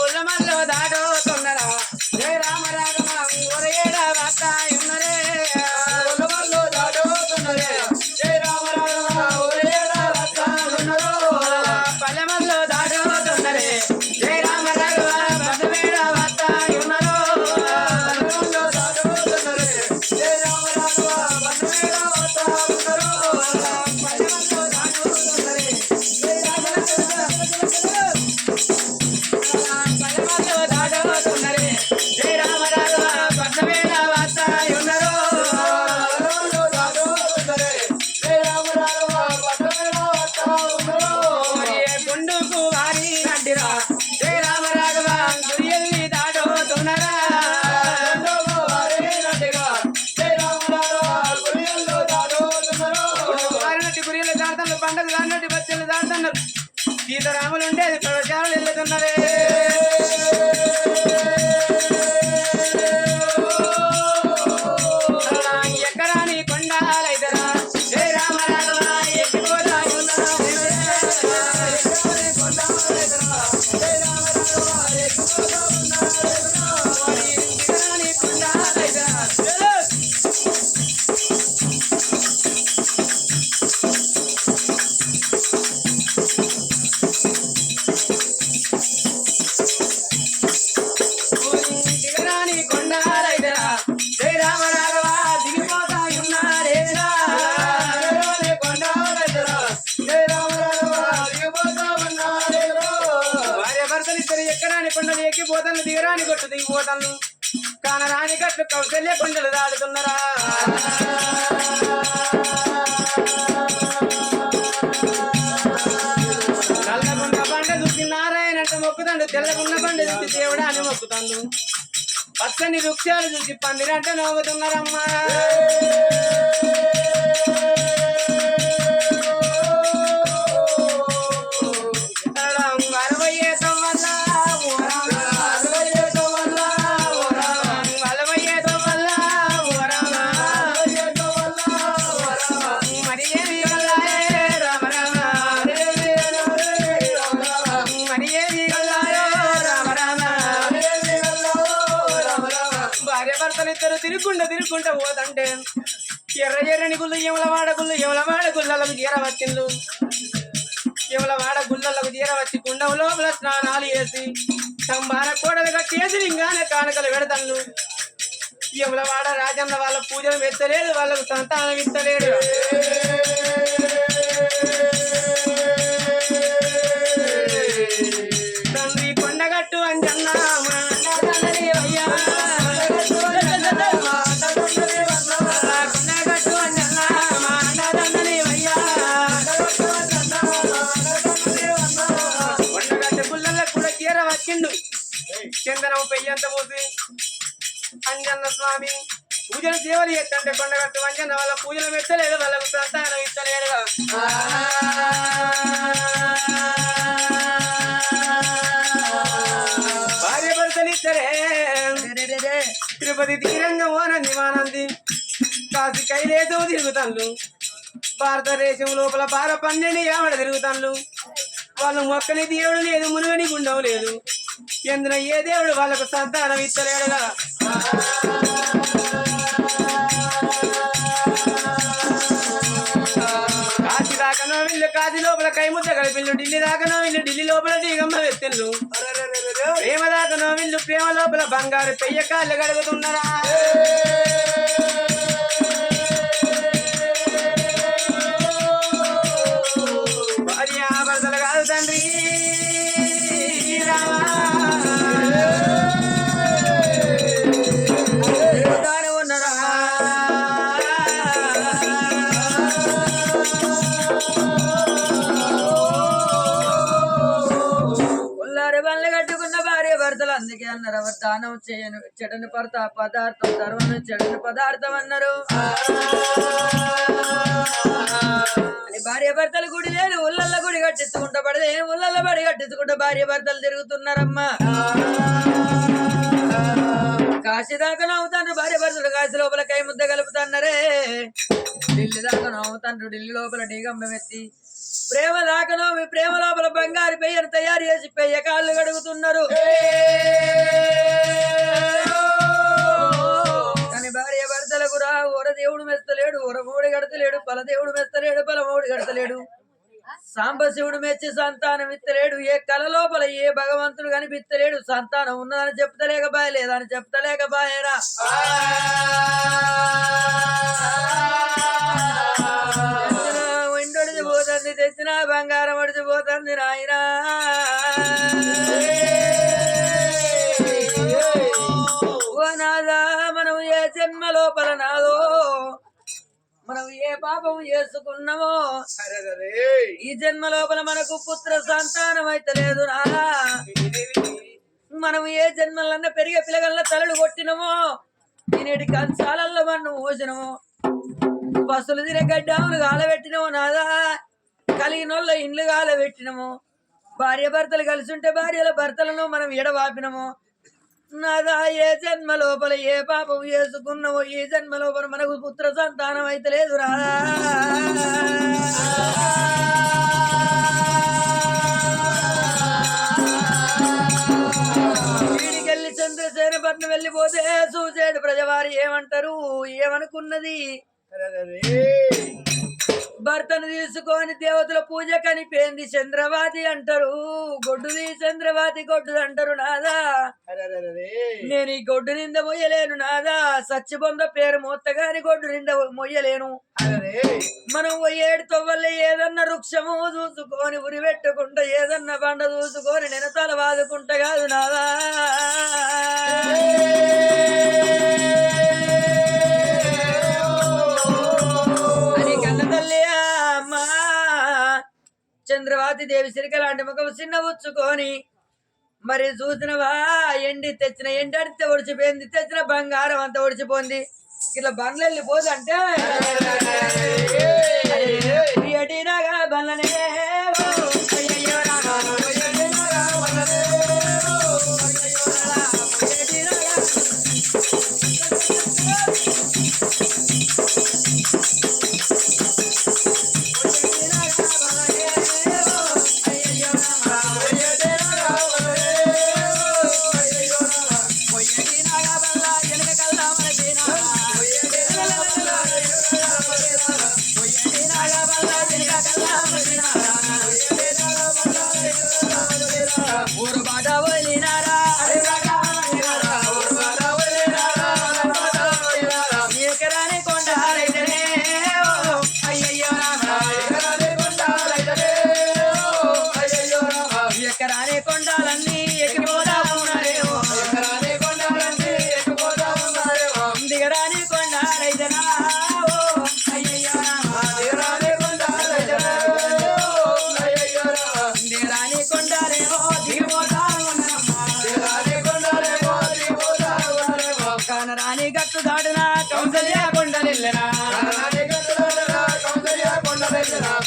ఉల్లమల్లో దాటోతున్నరా జయ రామ రాఘవ ఒరేడ వత్త ఉన్నరే ఉల్లమల్లో దాటోతున్నరే జయ రామ రాఘవ ఒరేడ వత్త ఉన్నరో పల్లెమల్లో దాటోతున్నరే జయ రామ రాఘవ పదవేడ వత్త ఉన్నరో పల్లెమల్లో దాటోతున్నరే జయ రామ రాఘవ పదవేడ వత్త ఉన్నరో పల్లెమల్లో దాటోతున్నరే జయ రామ పండుగ అన్నట్టు బచ్చలు దాడుతున్నారు సీతారాములు ఉండేది ప్రవచారాలు వెళ్ళుతున్నారే ఎక్కరాని కొండాలైతరా జయ రామ రాఘవ ఎక్కిపోదా ఎక్కరాని కొండలు ఎక్కిపోతాను దిగరాని కొట్టు దిగిపోతాను కానరాని కట్లు కౌశల్య కొండలు దాడుతున్నారా నల్లగుండ బండ చూసి నారాయణంట మొక్కుతాడు తెల్లగుండ బండ చూసి దేవుడా అని మొక్కుతాడు పచ్చని వృక్షాలు చూసి పందిరంట నవ్వుతున్నారమ్మా భర్తలిద్దరు తిరుగుకుంటా పోతంటే ఎర్రని గుళ్ళు ఎవలవాడ గుళ్ళలకు తీరవచ్చిండు ఎవలవాడ గుళ్ళలకు తీరవచ్చి కుండం లోపల స్నానాలు చేసి సంబాన కోడలు కట్టేసి లింగానే కానుకలు పెడతాను ఎవలవాడ రాజన్న వాళ్ళ పూజలు మెచ్చలేదు వాళ్ళకు సంతానం ఇస్తలేడు తండ్రి కొండగట్టు అంజన్న చందనం పెయ్యంత పోసి అంజన్న స్వామి పూజలు సేవలు చేస్తంటే కొండగట్టు అంజన్న వాళ్ళ పూజలు మెచ్చలేదు వాళ్ళకు సంతానం ఇస్తలేడు భార్య భర్తలు ఇద్దరే తిరుపతి తీరంగా ఓనంది మానంది కాశీ కైలేదో తిరుగుతాను భారతదేశం లోపల 12 ఆవిడ తిరుగుతాను వాళ్ళు మొక్కని దేవుడు లేదు మునుగని గుండం లేదు ఎందున ఏ దేవుడు వాళ్ళకు సంతానం ఇస్తలేడుగా కాశీ దాకనో వీళ్ళు కాశీ లోపల కైముద్ద కలిపిల్లు ఢిల్లీ దాకనో వీళ్ళు ఢిల్లీ లోపల ఢీగమ్మ వెత్తిళ్ళు ప్రేమ దాకనో వీళ్ళు ప్రేమ లోపల బంగారు పెయ్య కాళ్ళు గడుగుతున్నారా భార్య భర్తలు కాదు తండ్రి అందుకే అన్నారు దానం చేయను చెడని పదార్థం ధర్మను చెడని పదార్థం అన్నారు అని భార్య భర్తలు గుడి లేని ఊళ్ళల్లో గుడి కట్టించుకుంటా పడితే ఊళ్ళల్లో బడి కట్టించుకుంటా భార్య భర్తలు తిరుగుతున్నారమ్మా కాశీ దాకా నవ్వుతాను భార్య భర్తలు కాశీ లోపల కై ముద్ద కలుపుతాన్నరే ఢిల్లీ దాకా నవ్వుతాను ఢిల్లీ లోపల ఢీగంబం ఎత్తి ప్రేమ దాకనో మీ ప్రేమ లోపల బంగారు పెయ్యను తయారు చేసి పెయ్య కాళ్ళు కడుగుతున్నారు. కానీ భార్య భర్తలకు రా ఓర దేవుడు మెస్తలేడు, ఓరమోడి గడతలేడు, పలదేవుడు మెస్తలేడు, పలమోడి గడతలేడు. సాంబశివుడు మెచ్చి సంతానం ఇత్తలేడు. ఏ కళ లోపల ఏ భగవంతుడు కనిపిత్తలేడు. సంతానం ఉన్నదని చెప్తలేకపాయ, లేదని చెప్తలేకపాయరా. ఇండొడిచి పోతుంది, తెచ్చిన బంగారం ఒడిచిపోతుంది నాయనా. ఓ నాదా, మనం ఏ జన్మ లోపల నాదో మనం ఏ పాపం చేసుకున్నామో ఈ జన్మ లోపల మనకు పుత్ర సంతానం అయితే లేదు నాదా. మనం ఏ జన్మలన్నా పెరిగే పిల్లగల్లా తలలు కొట్టినమో, నేటి కంచాలల్లో మనం మోసినమో, బస్సులు తినే గడ్డాములు గాలబెట్టినమో నాదా. కలిగినోళ్ళ ఇండ్లు గాలబెట్టినమో, భార్య భర్తలు కలిసి ఉంటే భార్యల భర్తలను మనం ఎడవాపినమో నాదా. ఏ జన్మ లోపల ఏ పాపం చేసుకున్నామో ఈ జన్మ లోపల మనకు పుత్ర సంతానం అయితే లేదు రాదా. వీడికెళ్ళి చంద్రసేనపట్నం వెళ్ళిపోతే చూసేడు ప్రజవారు ఏమంటారు, ఏమనుకున్నది. భర్తను తీసుకొని దేవతల పూజ కనిపోయింది చంద్రవాతి అంటారు. గొడ్డుది చంద్రవాతి గొడ్డు అంటారు నాదా. నేను ఈ గొడ్డు నింద మొయ్యలేను నాదా. సచ్చిబొంద పేరు మొత్తగాని గొడ్డు నింద మొయ్యలేను. మనం ఏడు తొవ్వల్ల ఏదన్నా వృక్షము చూసుకొని ఉరి పెట్టుకుంటా, ఏదన్నా బండ చూసుకొని నేను తల వాదుకుంటా కాదు నాదా. చంద్రవాతి దేవి సిరిక లాంటి ముఖం చిన్న ఉచ్చుకొని మరి చూసినవా, ఎండి తెచ్చిన ఎండి అడితే ఒడిచిపోయింది, తెచ్చిన బంగారం అంతా ఒడిచిపోయింది. ఇట్లా బండ్లు వెళ్ళిపోదంటే ఎడినాగా బండ్లనే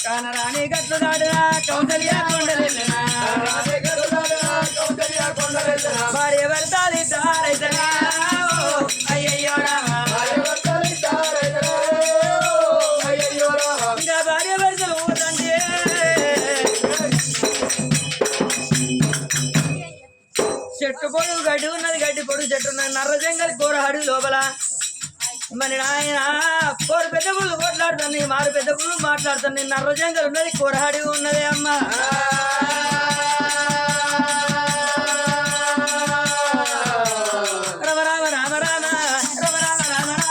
కానరాని గట్లు దాడురా కౌసల్య కొండలెల్లనా. భార్య భర్తలు ఇద్దరైతేనా అయ్యయ్యో రామా. ఇంకా భార్య భర్తలు పోతంటే చెట్టు పొడుగు గడ్డి ఉన్నది, గడ్డి పొడుగు చెట్టు ఉన్నది, నర్ర జంగలి కూరహాడు లోపల. మరి ఆయన కోరు పెద్ద పుల్లు కొట్లాడుతుంది, మారు పెద్ద పుల్లు మాట్లాడుతుంది, నర్ర జంగలు ఉన్నది, కూరహాడి ఉన్నది అమ్మ. రమ రామ రామ రామ రమ రామ రామ రామ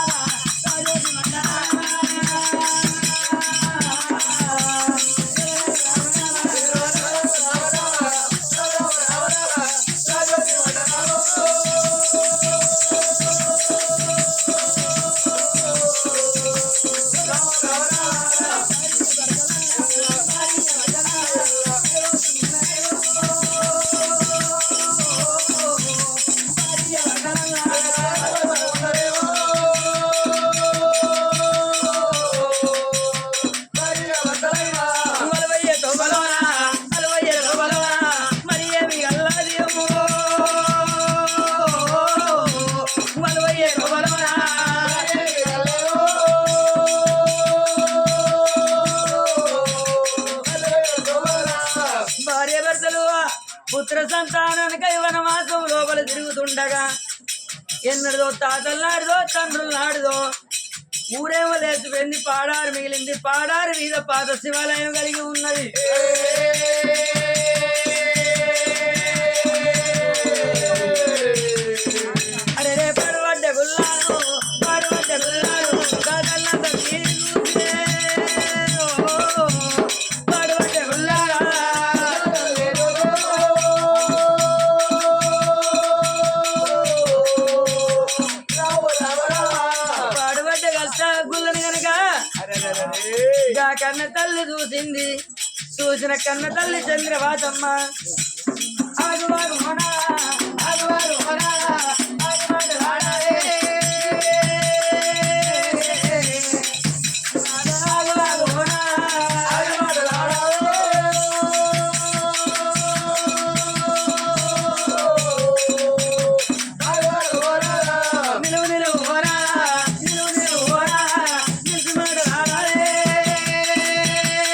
కనుక వనవాసం లోపల తిరుగుతుండగా ఎన్నడదో తాతల్లాడిదో తండ్రులనాడిదో ఊరేమో లేచిపోయింది. పాడారు మిగిలింది. పాడారు మీద పాత శివాలయం కలిగి ఉన్నది. అరే రే పడవడ్డ గుల్లాను పడవడ్డ గుల్లాను తాతల్ల తల్లి చూసే పడవడ్డ గుల్లారా పడవడ్డ కష్ట గుల్లని గనక కన్న తల్లి చూసింది. చూసిన కన్న తల్లి చంద్రవాతమ్మ ఆగు